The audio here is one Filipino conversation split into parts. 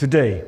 Today,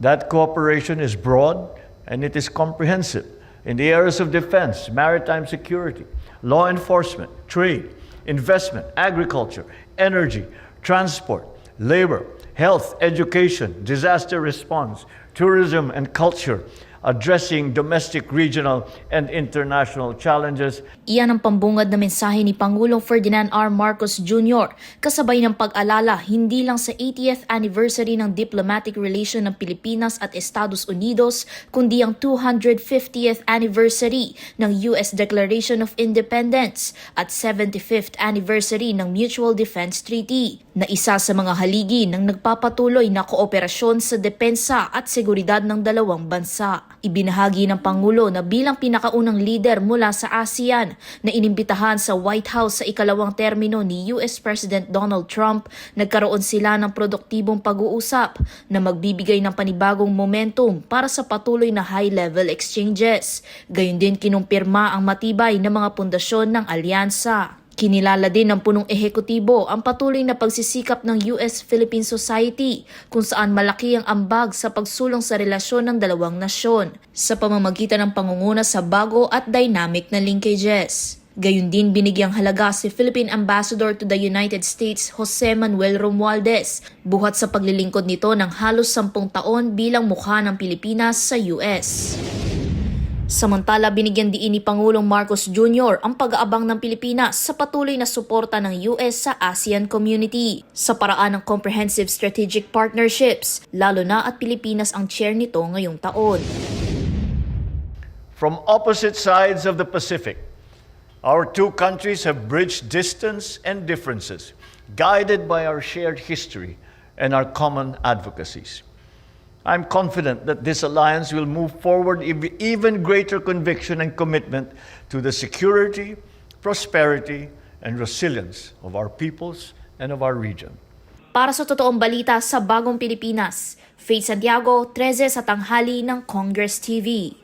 that cooperation is broad and it is comprehensive in the areas of defense, maritime security, law enforcement, trade, investment, agriculture, energy, transport, labor, health, education, disaster response, tourism and culture, addressing domestic, regional, and international challenges. Iyan ang pambungad na mensahe ni Pangulong Ferdinand R. Marcos Jr. kasabay ng pag-alala hindi lang sa 80th anniversary ng diplomatic relation ng Pilipinas at Estados Unidos, kundi ang 250th anniversary ng U.S. Declaration of Independence at 75th anniversary ng Mutual Defense Treaty, na isa sa mga haligi ng nagpapatuloy na kooperasyon sa depensa at seguridad ng dalawang bansa. Ibinahagi ng Pangulo na bilang pinakaunang leader mula sa ASEAN na inimbitahan sa White House sa ikalawang termino ni US President Donald Trump, nagkaroon sila ng produktibong pag-uusap na magbibigay ng panibagong momentum para sa patuloy na high-level exchanges. Gayon din kinumpirma ang matibay na mga pundasyon ng alyansa. Kinilala din ng punong ehekutibo ang patuloy na pagsisikap ng US-Philippine Society kung saan malaki ang ambag sa pagsulong sa relasyon ng dalawang nasyon sa pamamagitan ng pangunguna sa bago at dynamic na linkages. Gayun din binigyang halaga si Philippine Ambassador to the United States Jose Manuel Romualdez buhat sa paglilingkod nito ng halos 10 taon bilang mukha ng Pilipinas sa US. Samantala, binigyan diin ni Pangulong Marcos Jr. ang pag-aabang ng Pilipinas sa patuloy na suporta ng US sa ASEAN community sa paraan ng comprehensive strategic partnerships, lalo na at Pilipinas ang chair nito ngayong taon. From opposite sides of the Pacific, our two countries have bridged distance and differences, guided by our shared history and our common advocacies. I'm confident that this alliance will move forward with even greater conviction and commitment to the security, prosperity, and resilience of our peoples and of our region. Para sa totoong balita sa Bagong Pilipinas, Faith Santiago, 13 sa tanghali ng Congress TV.